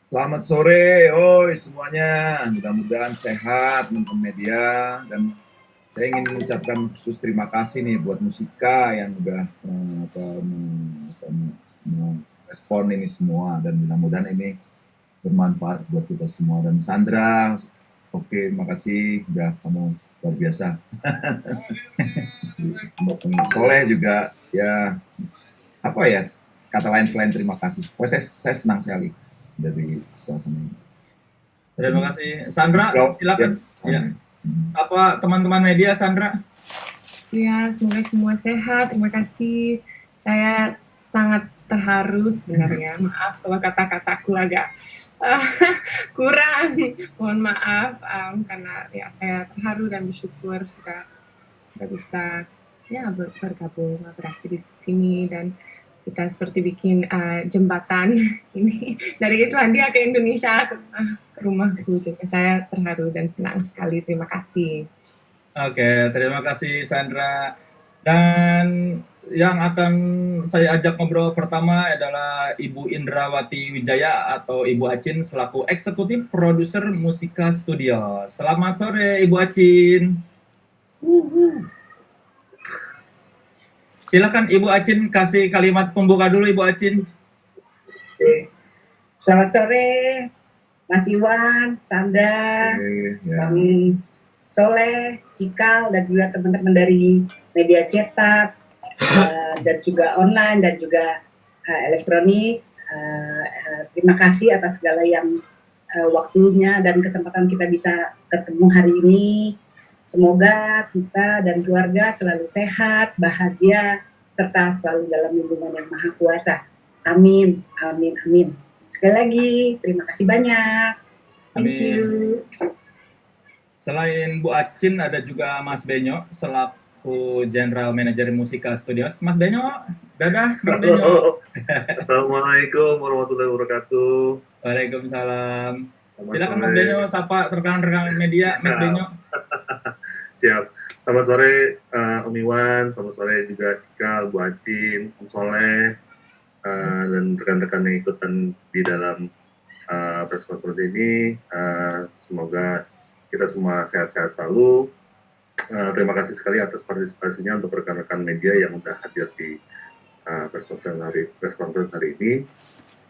Selamat sore, oi semuanya. Mudah-mudahan sehat, teman-teman media. Dan saya ingin mengucapkan khusus terima kasih nih buat Musika yang udah merespon ini semua. Dan mudah-mudahan ini bermanfaat buat kita semua. Dan Sandra, oke, terima kasih. Udah kamu luar biasa. Soleh juga, ya apa ya, kata lain selain terima kasih. Saya senang sekali dari suasana ini. Terima kasih. Sandra, silakan. Ya. Apa teman-teman media, Sandra? Ya, semoga semua sehat. Terima kasih. Saya sangat terharu sebenarnya. Maaf kalau kata-kataku agak kurang. Mohon maaf karena ya saya terharu dan bersyukur sudah bisa ya bergabung beraksi di sini dan kita seperti bikin jembatan ini dari Islandia ke Indonesia ke rumahku. Jadi saya terharu dan senang sekali. Terima kasih. Oke, terima kasih Sandra. Dan yang akan saya ajak ngobrol pertama adalah Ibu Indrawati Wijaya atau Ibu Acin selaku eksekutif produser Musika Studio. Selamat sore Ibu Acin. Silakan Ibu Acin kasih kalimat pembuka dulu Ibu Acin. Selamat sore Mas Iwan, Sandra, Bang Soleh, Cikal, dan juga teman-teman dari media cetak, dan juga online, dan juga elektronik. Terima kasih atas segala yang waktunya dan kesempatan kita bisa ketemu hari ini. Semoga kita dan keluarga selalu sehat, bahagia, serta selalu dalam lindungan yang Maha Kuasa. Amin, amin, amin. Sekali lagi, terima kasih banyak. Thank you. Selain Bu Acin, ada juga Mas Benyo, selaku General Manager Musika Studios. Mas Benyo, dadah Mas Benyo. Assalamualaikum warahmatullahi wabarakatuh. Waalaikumsalam. Silakan Mas Benyo, sapa rekan-rekan media, Mas Benyo. Siap. Selamat sore Om Iwan, selamat sore juga Cikal, Bu Acin, Om Soleh, dan rekan-rekan yang ikutan di dalam press conference ini. Semoga kita semua sehat-sehat selalu. Terima kasih sekali atas partisipasinya untuk rekan-rekan media yang sudah hadir di press conference hari ini.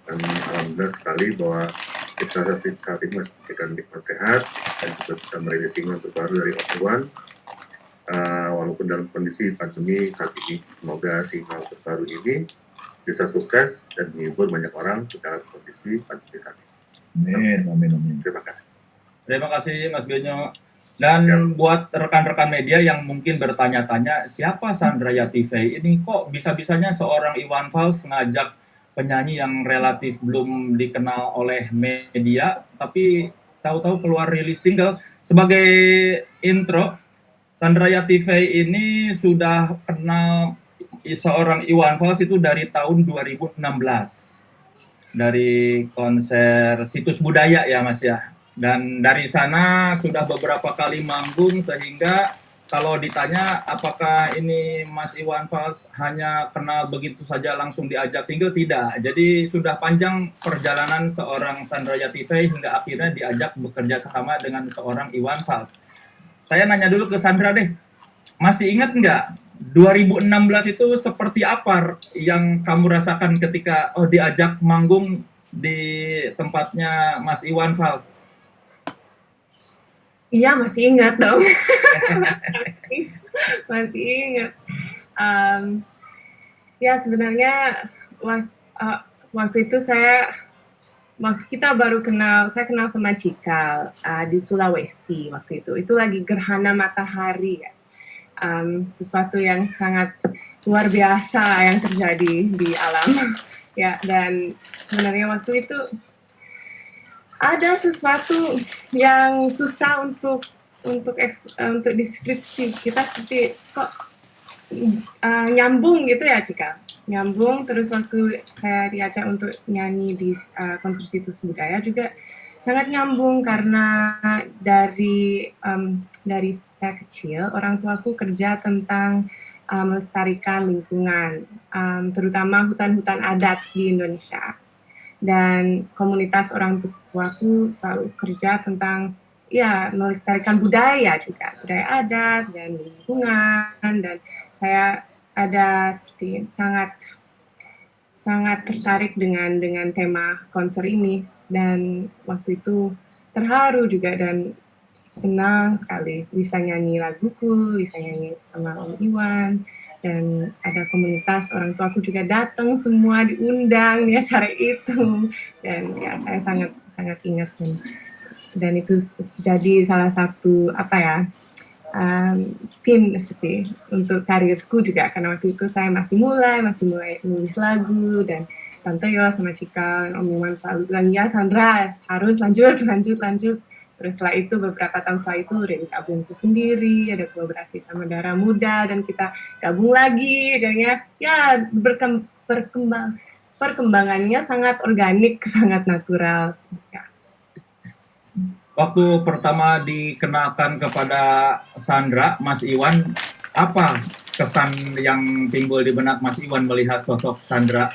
Dan alhamdulillah sekali bahwa kita saat ini masih diberikan nikmat sehat dan juga bisa merilis single terbaru dari Om Iwan. Walaupun dalam kondisi pandemi saat ini, semoga single terbaru ini bisa sukses dan menghibur banyak orang di dalam kondisi pandemi saat ini. Amin, amin, amin. Terima kasih. Terima kasih Mas Benyo. Dan buat rekan-rekan media yang mungkin bertanya-tanya, siapa Sandra Yatifei ini? Kok bisa-bisanya seorang Iwan Fals ngajak penyanyi yang relatif belum dikenal oleh media, tapi tahu-tahu keluar rilis single. Sebagai intro, Sandra Yatifei ini sudah kenal seorang Iwan Fals itu dari tahun 2016. Dari konser Situs Budaya ya Mas ya. Dan dari sana sudah beberapa kali manggung sehingga kalau ditanya apakah ini Mas Iwan Fals hanya kenal begitu saja langsung diajak single, tidak. Jadi sudah panjang perjalanan seorang Sandra Yatifei hingga akhirnya diajak bekerja sama dengan seorang Iwan Fals. Saya nanya dulu ke Sandra deh, masih ingat nggak 2016 itu seperti apa yang kamu rasakan ketika diajak manggung di tempatnya Mas Iwan Fals? Iya, masih ingat dong. Masih ingat. Ya sebenarnya waktu itu waktu kita baru saya kenal sama Cikal di Sulawesi waktu itu. Itu lagi gerhana matahari ya. Sesuatu yang sangat luar biasa yang terjadi di alam. Ya, dan sebenarnya waktu itu ada sesuatu yang susah untuk deskripsi. Kita seperti kok nyambung gitu ya Cika, nyambung. Terus waktu saya diajak untuk nyanyi di konser Situs Budaya juga sangat nyambung karena dari saya kecil orang tuaku kerja tentang melestarikan lingkungan, terutama hutan-hutan adat di Indonesia. dan komunitas orang tuaku selalu kerja tentang ya melestarikan budaya juga, budaya adat dan lingkungan, dan saya ada seperti sangat tertarik dengan tema konser ini, dan waktu itu terharu juga dan senang sekali bisa nyanyi laguku, bisa nyanyi sama Om Iwan, dan ada komunitas orang tua aku juga datang semua diundang di acara itu, dan ya saya sangat ingat, dan itu jadi salah satu pin seperti untuk karirku juga, karena waktu itu saya masih mulai nulis lagu, dan Tante Yo sama Cikal dan Om Iwan selalu bilang ya Sandra harus lanjut. Terus setelah itu beberapa tahun setelah itu rilis albumku sendiri, ada kolaborasi sama Darah Muda, dan kita gabung lagi, jadinya ya perkembangannya sangat organik, sangat natural ya. Waktu pertama dikenalkan kepada Sandra, Mas Iwan, apa kesan yang timbul di benak Mas Iwan melihat sosok Sandra?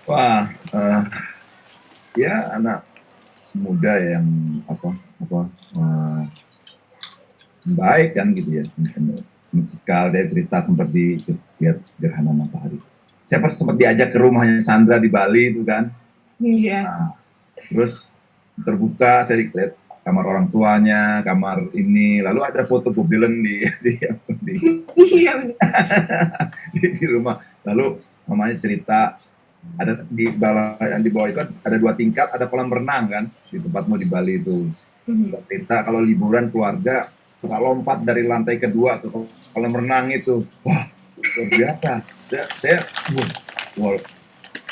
Wah, ya anak muda yang baik kan gitu ya, musikal. Dia cerita sempat lihat gerhana matahari. Saya sempat diajak ke rumahnya Sandra di Bali itu kan. Iya. Nah, terus terbuka, saya lihat kamar orang tuanya, kamar ini, lalu ada foto Bob Dylan Iya benar. di rumah. Lalu mamanya cerita, ada di bawah itu ada 2 tingkat, ada kolam renang kan di tempatmu di Bali itu. Cerita kalau liburan keluarga suka lompat dari lantai kedua ke kolam renang itu. Wah, luar biasa. Saya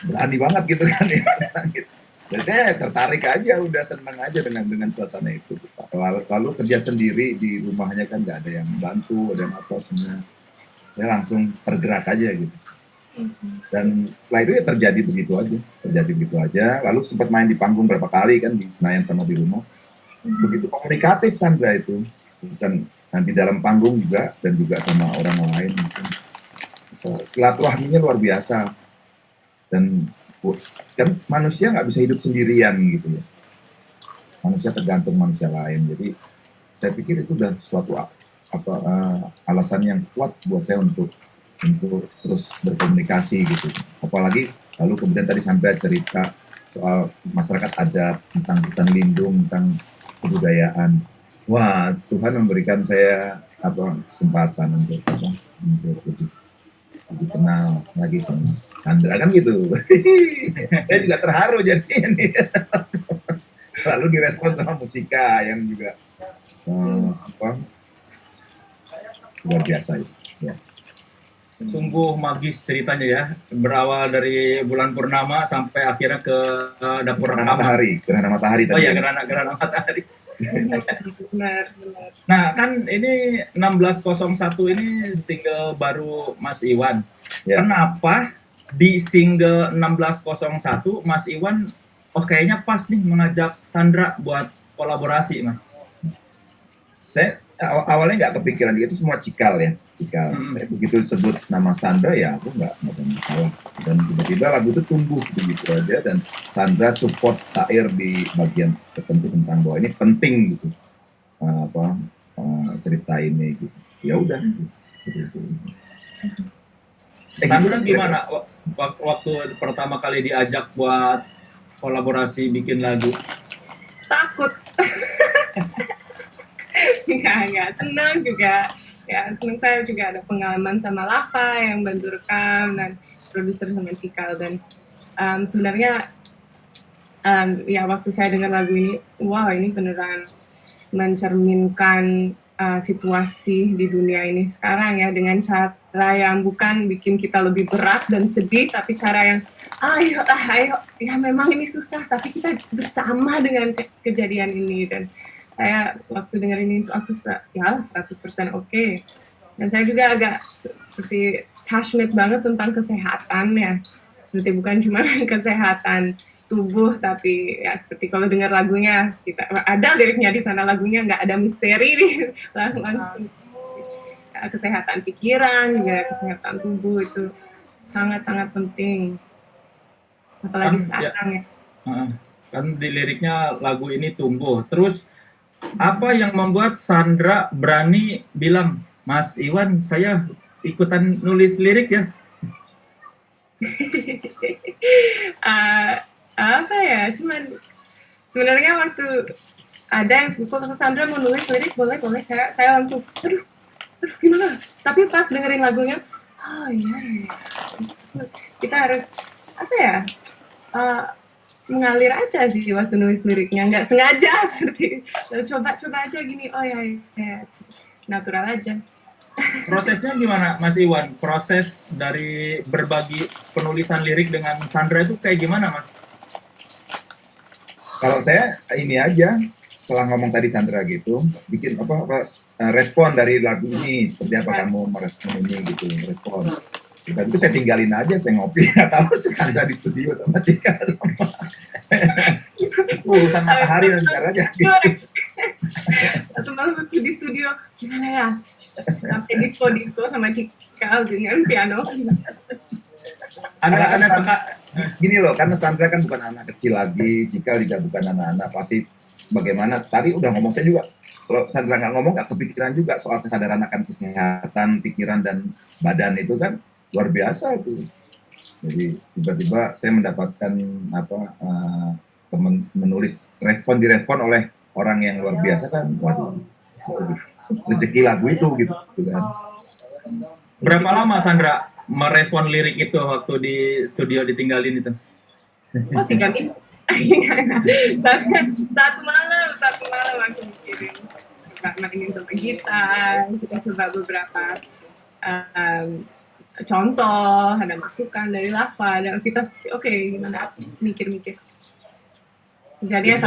berani banget gitu kan. Jadi saya tertarik aja, udah senang aja dengan suasana itu. Lalu kerja sendiri di rumahnya kan nggak ada yang bantu, ada yang apa semua. Saya langsung tergerak aja gitu. Dan setelah itu ya terjadi begitu aja. Lalu sempat main di panggung berapa kali kan di Senayan sama di rumah. Begitu komunikatif Sandra itu, bukan di dalam panggung juga dan juga sama orang lain. Silaturahminya luar biasa. Dan kan manusia nggak bisa hidup sendirian gitu ya. Manusia tergantung manusia lain. Jadi saya pikir itu udah suatu alasan yang kuat buat saya untuk terus berkomunikasi gitu. Apalagi lalu kemudian tadi Sandra cerita soal masyarakat adat, tentang hutan lindung, tentang kebudayaan. Wah, Tuhan memberikan saya kesempatan untuk lebih kenal lagi sama Sandra kan gitu. Saya juga terharu jadi ini. Lalu direspon sama Musika yang juga luar biasa itu. Ya. Sungguh magis ceritanya ya, berawal dari bulan purnama sampai akhirnya ke dapur rekaman. Gerhana matahari tadi. Oh iya, gerhana matahari. Benar. Nah kan ini 1601 ini single baru Mas Iwan. Ya. Kenapa di single 1601 Mas Iwan kayaknya pas nih mengajak Sandra buat kolaborasi, Mas? Saya awalnya nggak kepikiran, itu semua Cikal. Saya begitu disebut nama Sandra ya aku nggak ada masalah, dan tiba-tiba lagu itu tumbuh begitu aja, dan Sandra support syair di bagian tertentu tentang bahwa ini penting gitu, cerita ini gitu. Ya udah. Gitu. Sandra gimana waktu pertama kali diajak buat kolaborasi bikin lagu? Takut. Enggak, senang juga. Ya, senang, saya juga ada pengalaman sama Lava yang bantu rekam, dan produser sama Cikal, dan sebenarnya ya waktu saya dengar lagu ini, wow, ini beneran mencerminkan situasi di dunia ini sekarang ya, dengan cara yang bukan bikin kita lebih berat dan sedih, tapi cara yang ayo ya memang ini susah tapi kita bersama dengan kejadian ini. Dan saya waktu dengar ini itu aku 100% oke. Dan saya juga agak seperti passionate banget tentang kesehatan ya, seperti bukan cuma kesehatan tubuh, tapi ya seperti kalau dengar lagunya, kita ada liriknya di sana, lagunya nggak ada misteri nih, langsung ya, kesehatan pikiran juga kesehatan tubuh itu sangat-sangat penting. apalagi Kan ya, sekarang ya. kan di liriknya lagu ini tumbuh. Terus apa yang membuat Sandra berani bilang, Mas Iwan, saya ikutan nulis lirik ya? Apa ya, cuman sebenarnya waktu ada yang sebut Sandra mau nulis lirik, boleh saya langsung aduh gimana, tapi pas dengerin lagunya oh iya kita harus apa ya, mengalir aja sih waktu nulis liriknya, nggak sengaja seperti coba aja gini, oh ya natural aja. Prosesnya gimana Mas Iwan? Proses dari berbagi penulisan lirik dengan Sandra itu kayak gimana Mas? Kalau saya ini aja, setelah ngomong tadi Sandra gitu, bikin respon dari lagu ini, seperti apa kamu merespon ini gitu, respon. Dan itu saya tinggalin aja, saya ngopi, nggak tahu Sandra di studio sama Cika, urusan matahari dan biar aja. Gitu. Atau malam waktu di studio gimana ya, sampai disco sama Cikal dengan piano. Ada Gini loh, karena Sandra kan bukan anak kecil lagi, Cikal juga bukan anak-anak, pasti bagaimana, tadi udah ngomong saya juga, kalau Sandra nggak ngomong nggak kepikiran juga soal kesadaran akan kesehatan, pikiran dan badan itu kan luar biasa tuh. Jadi tiba-tiba saya mendapatkan teman menulis direspon oleh orang yang luar biasa kan, waduh, rezeki lagu itu gitu kan. Berapa lama Sandra merespon lirik itu waktu di studio ditinggalin itu? Oh 3 minggu. satu malam aku mikirin, mainin sama gitar, kita coba beberapa contoh, ada masukan dari Lava, dan kita oke, gimana mikir-mikir. Jadi ya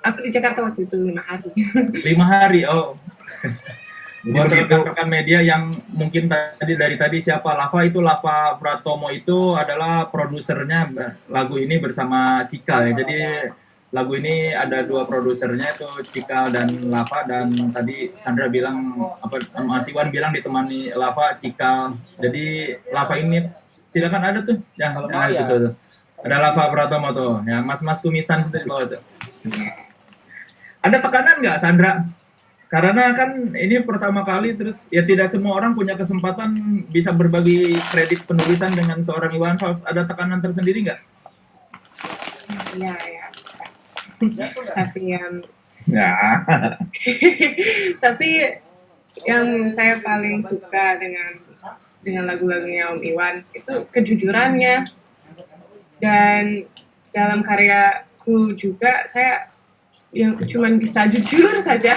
aku di Jakarta waktu itu 5 hari. 5 hari, oh. Buat rekan-rekan media yang mungkin dari tadi siapa, Lava itu, Lava Pratomo itu adalah produsernya lagu ini bersama Cikal ya. Jadi lagu ini ada 2 produsernya, itu Cikal dan Lava, dan tadi Sandra bilang Mas Iwan bilang ditemani Lava, Cikal. Jadi Lava ini silakan ada tuh ya, gitu. Ada Lava Pratomo tuh ya, mas-mas kumisan di bawah tuh. Ada tekanan nggak Sandra? Karena kan ini pertama kali, terus ya tidak semua orang punya kesempatan bisa berbagi kredit penulisan dengan seorang Iwan Fals. Ada tekanan tersendiri nggak? Iya. Tapi tapi yang saya paling suka dengan lagu-lagunya Om Iwan itu kejujurannya, dan dalam karyaku juga saya yang cuman bisa jujur saja.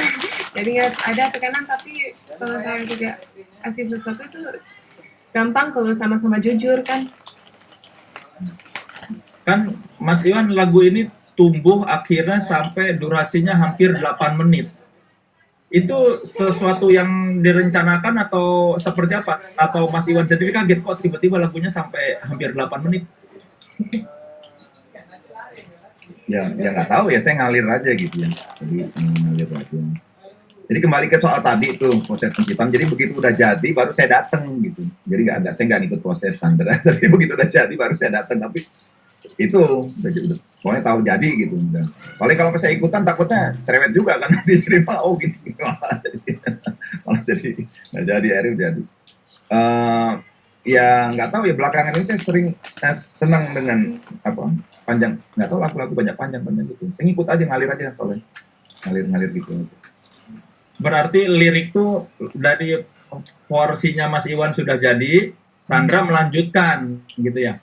Jadi ada tekanan, tapi kalau saya juga kasih sesuatu itu gampang kalau sama-sama jujur kan. Kan Mas Iwan, lagu ini tumbuh akhirnya sampai durasinya hampir 8 menit. Itu sesuatu yang direncanakan atau seperti apa? Atau Mas Iwan sendiri kaget kok tiba-tiba lagunya sampai hampir 8 menit? Ya nggak tahu ya, saya ngalir aja gitu ya. Jadi ngalir aja. Jadi kembali ke soal tadi itu, proses penciptaan. Jadi begitu udah jadi baru saya datang gitu. Jadi saya nggak ikut proses Sandra. Tapi begitu udah jadi baru saya datang. Tapi itu udah pokoknya tahu jadi gitu. Soalnya kalau saya ikutan takutnya cerewet juga kan, nanti jadi malah gini malah jadi nggak jadi, akhirnya jadi. Ya nggak tahu ya, belakangan ini saya senang dengan panjang, nggak tahu lagu-lagu banyak panjang gitu. Saya ngikut aja, ngalir aja soalnya, ngalir gitu aja. Berarti lirik tuh dari porsinya Mas Iwan sudah jadi, Sandra melanjutkan gitu ya?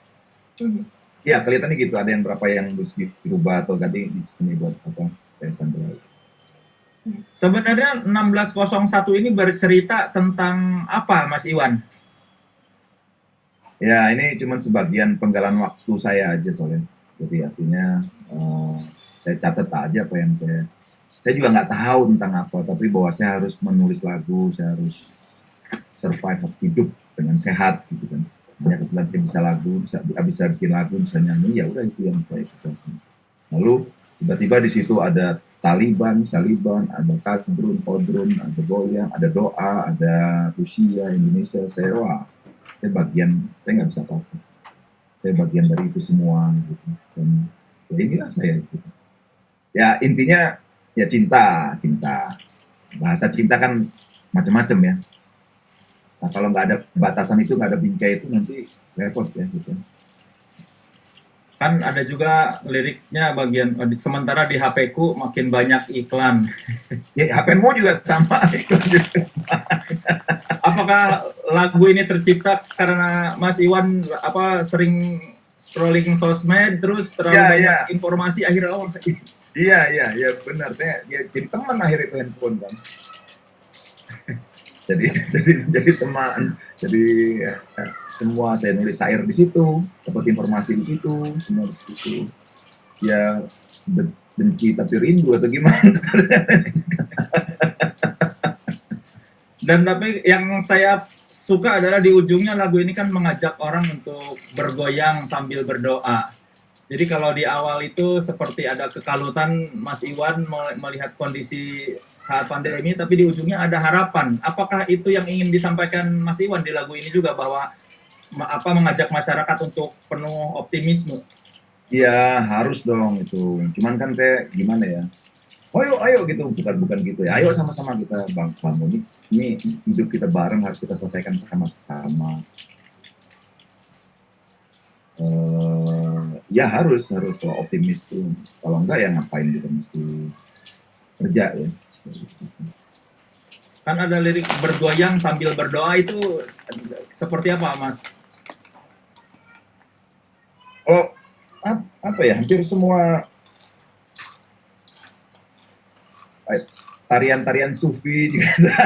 Ya kelihatannya gitu, ada yang berapa yang terus dirubah atau ganti ini buat saya Sandra. Sebenarnya 1601 ini bercerita tentang apa Mas Iwan? Ya ini cuma sebagian penggalan waktu saya aja soalnya. Jadi artinya saya catat aja apa yang saya juga nggak tahu tentang apa, tapi bahwa saya harus menulis lagu, saya harus survive hidup dengan sehat gitu kan. Hanya kebetulan saya bisa lagu, bisa bikin lagu, bisa nyanyi, ya udah itu yang saya ikut. Lalu tiba-tiba di situ ada Taliban, Saliban, ada Kadrun, Odrun, ada Goyang, ada doa, ada Rusia, Indonesia. Saya bagian, saya nggak bisa apa-apa. saya bagian dari itu semua gitu. Dan ya inilah saya gitu. Ya intinya ya cinta. Bahasa cinta kan macam-macam ya. Nah kalau nggak ada batasan itu, nggak ada bingkai itu, nanti repot ya gitu. Kan ada juga liriknya bagian sementara di HP-ku makin banyak iklan. Ya HP-mu juga sama iklan juga. Apakah lagu ini tercipta karena Mas Iwan sering scrolling sosmed terus terlalu Ya, banyak ya. informasi akhirnya Iya benar. Saya ya, jadi teman akhir itu handphone kan. jadi teman. Jadi ya, semua saya nulis syair di situ, dapat informasi di situ, semua di situ. Ya benci tapi rindu atau gimana? Dan tapi yang saya suka adalah di ujungnya lagu ini kan mengajak orang untuk bergoyang sambil berdoa. Jadi kalau di awal itu seperti ada kekalutan Mas Iwan melihat kondisi saat pandemi, tapi di ujungnya ada harapan. Apakah itu yang ingin disampaikan Mas Iwan di lagu ini juga, bahwa mengajak masyarakat untuk penuh optimisme? Iya harus dong itu. Cuman kan saya gimana ya? Ayo gitu, bukan gitu ya. Ayo sama-sama kita bangun ini hidup kita bareng, harus kita selesaikan sama-sama. Ya harus kalau optimis tuh. Kalau enggak ya ngapain kita mesti kerja ya. Kan ada lirik bergoyang sambil berdoa, itu seperti apa Mas? Oh apa ya, hampir semua tarian-tarian sufi juga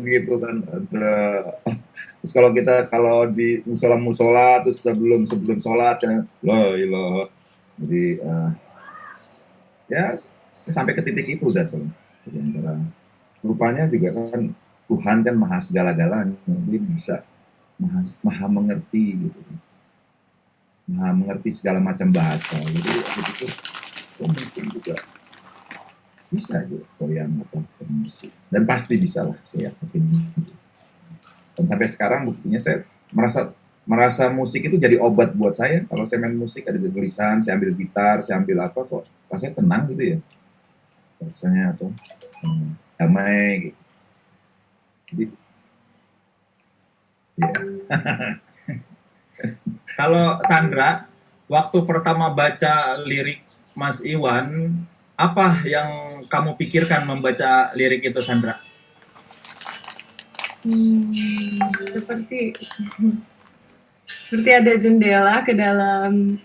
gitu kan ada. Terus kalau di musola terus sebelum sholat ya, la ilaha. Jadi ya sampai ke titik itu udah soalnya. Jadi antara rupanya juga kan Tuhan kan maha segala-galanya, dia bisa maha mengerti gitu. Maha mengerti segala macam bahasa. Jadi itu mungkin juga bisa juga goyang musik. Dan pasti bisa lah, saya yakin. Dan sampai sekarang buktinya saya merasa musik itu jadi obat buat saya. Kalau saya main musik ada kegelisahan, saya ambil gitar, saya ambil apa kok rasanya tenang gitu ya. Rasanya damai gitu. Jadi ya. Kalau Sandra, waktu pertama baca lirik Mas Iwan, apa yang kamu pikirkan membaca lirik itu, Sandra? Seperti ada jendela ke dalam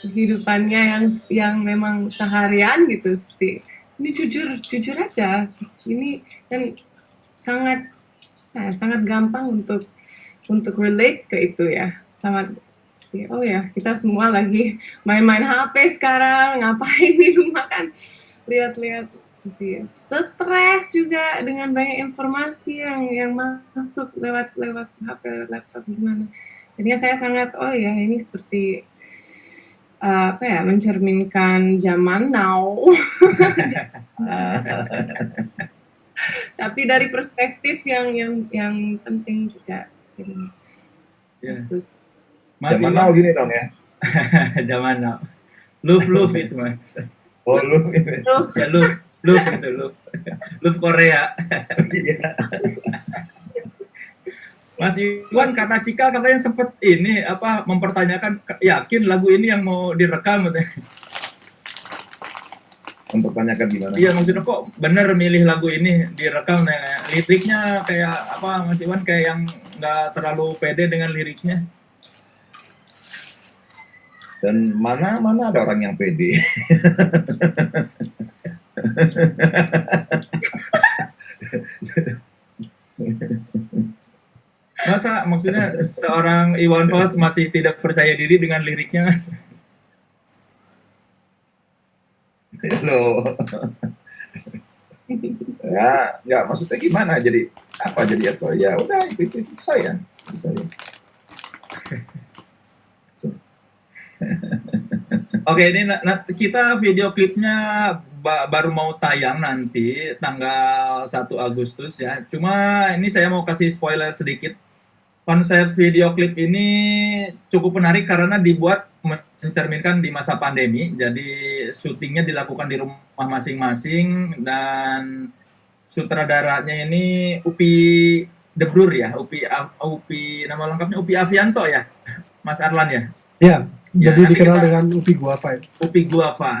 hidupannya yang memang seharian gitu. Seperti ini jujur aja. Ini dan sangat gampang untuk relate ke itu ya. Sangat oh ya, kita semua lagi main-main HP sekarang, ngapain di rumah kan, lihat-lihat stres juga dengan banyak informasi yang masuk lewat HP, lewat laptop gimana. Jadinya saya sangat ini seperti mencerminkan zaman now. Tapi dari perspektif yang penting juga. Yeah. Zaman now gini dong ya. Zaman now. Love itu Mas. Oh love itu. Ya love Korea. Mas Iwan, kata Cika katanya sempat mempertanyakan, yakin lagu ini yang mau direkam katanya. Mempertanyakan gimana? Iya, maksudnya kok bener milih lagu ini direkam, liriknya kayak apa Mas Iwan, kayak yang nggak terlalu pede dengan liriknya. Dan mana ada orang yang pede. Masa maksudnya seorang Iwan Fals masih tidak percaya diri dengan liriknya? Loh. Ya maksudnya gimana? Jadi apa? Ya udah itu saya. Oke, ini kita video klipnya baru mau tayang nanti tanggal 1 Agustus ya. Cuma ini saya mau kasih spoiler sedikit. konsep video klip ini cukup menarik karena dibuat mencerminkan di masa pandemi. Jadi syutingnya dilakukan di rumah masing-masing dan sutradaranya ini Upi Debrur ya, Upi nama lengkapnya Upi Avianto ya, Mas Arlan ya. Ya, Ya, jadi nanti dikenal kita- dengan Upi Guava. Upi Guava,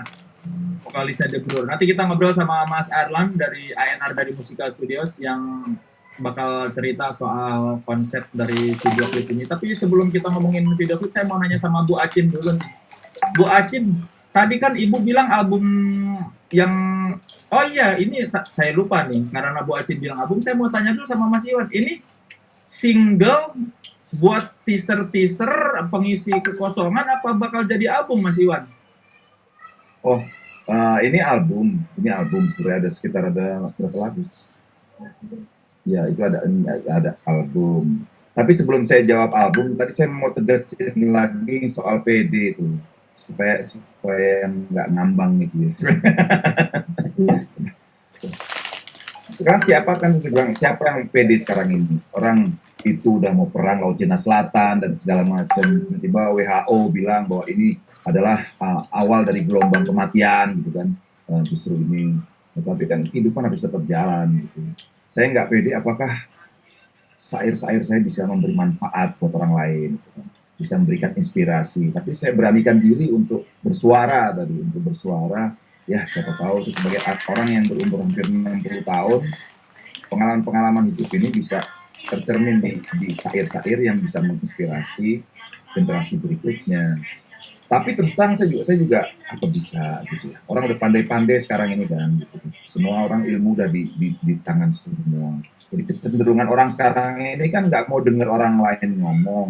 vokalisnya Debrur. Nanti kita ngobrol sama Mas Arlan dari ANR dari Musical Studios yang bakal cerita soal konsep dari video klip ini. Tapi sebelum kita ngomongin video klip, saya mau nanya sama Bu Acin dulu nih. Bu Acin, tadi kan Ibu bilang album yang, oh iya ini saya lupa nih, karena Bu Acin bilang album, saya mau tanya dulu sama Mas Iwan, ini single buat teaser-teaser pengisi kekosongan apa bakal jadi album Mas Iwan? Oh, ini album sebenarnya ada berapa lagu? Ya itu ada album. Tapi sebelum saya jawab album, tadi saya mau tegasin lagi soal PD itu supaya nggak ngambang gitu ya. Sekarang siapa yang PD sekarang ini? Orang itu udah mau perang Laut Cina Selatan dan segala macam. Tiba-tiba WHO bilang bahwa ini adalah awal dari gelombang kematian gitu kan. Justru ini, tapi kan kehidupan harus tetap jalan gitu. Saya nggak pede apakah syair-syair saya bisa memberi manfaat buat orang lain, gitu kan. Bisa memberikan inspirasi. Tapi saya beranikan diri untuk bersuara tadi, ya siapa tahu sebagai orang yang berumur hampir 60 tahun, pengalaman-pengalaman hidup ini bisa tercermin di syair-syair yang bisa menginspirasi generasi berikutnya. Tapi terus terang saya juga apa bisa gitu ya. Orang udah pandai-pandai sekarang ini kan gitu. Semua orang ilmu udah di tangan semua. Jadi kecenderungan orang sekarang ini kan nggak mau dengar orang lain ngomong.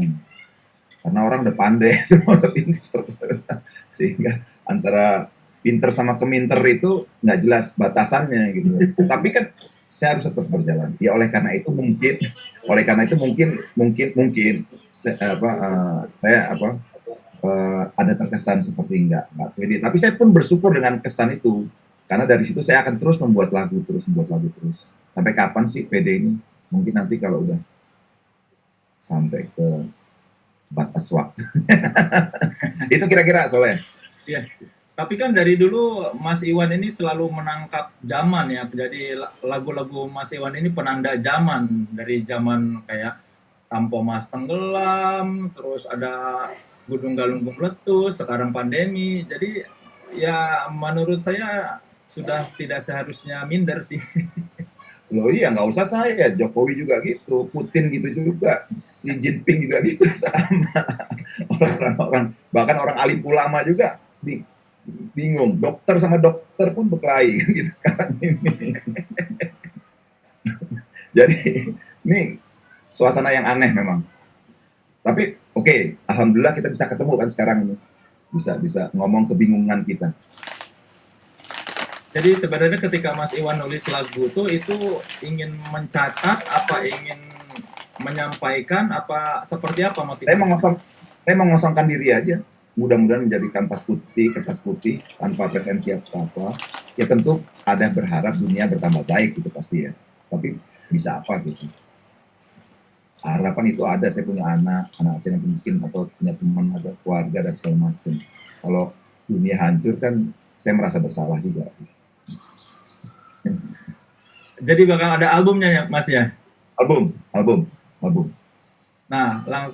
Karena orang udah pandai, semua udah pinter. Sehingga antara pinter sama keminter itu nggak jelas batasannya gitu. Tapi kan saya harus tetap berjalan. Ya oleh karena itu mungkin saya ada terkesan seperti enggak pede. Tapi saya pun bersyukur dengan kesan itu. Karena dari situ saya akan terus membuat lagu terus. Sampai kapan sih pede ini? Mungkin nanti kalau udah sampai ke batas waktu. Itu kira-kira Soleh. Iya. Tapi kan dari dulu Mas Iwan ini selalu menangkap zaman ya. Jadi lagu-lagu Mas Iwan ini penanda zaman. Dari zaman kayak Tampo Mas Tenggelam, terus ada Gunung Galunggung Meletus, sekarang pandemi. Jadi ya menurut saya sudah tidak seharusnya minder sih. Loh iya, nggak usah saya, Jokowi juga gitu, Putin gitu juga, Xi Jinping juga gitu, sama. Orang-orang, bahkan orang alim ulama juga bingung, dokter sama dokter pun berkelahi gitu sekarang ini. Jadi ini suasana yang aneh memang. Tapi oke, alhamdulillah kita bisa ketemu kan sekarang ini. Bisa ngomong kebingungan kita. Jadi sebenarnya ketika Mas Iwan nulis lagu tuh itu ingin mencatat apa ingin menyampaikan apa seperti apa motivasinya? Saya mengosongkan diri aja. Mudah-mudahan menjadi kertas putih tanpa pretensi apa-apa. Ya tentu ada berharap dunia bertambah baik gitu pasti ya. Tapi bisa apa gitu. Harapan itu ada, saya punya anak saya yang mungkin atau punya teman, ada keluarga dan segala macam. Kalau dunia hancur kan saya merasa bersalah juga. Jadi bakal ada albumnya ya Mas ya? Album. Nah,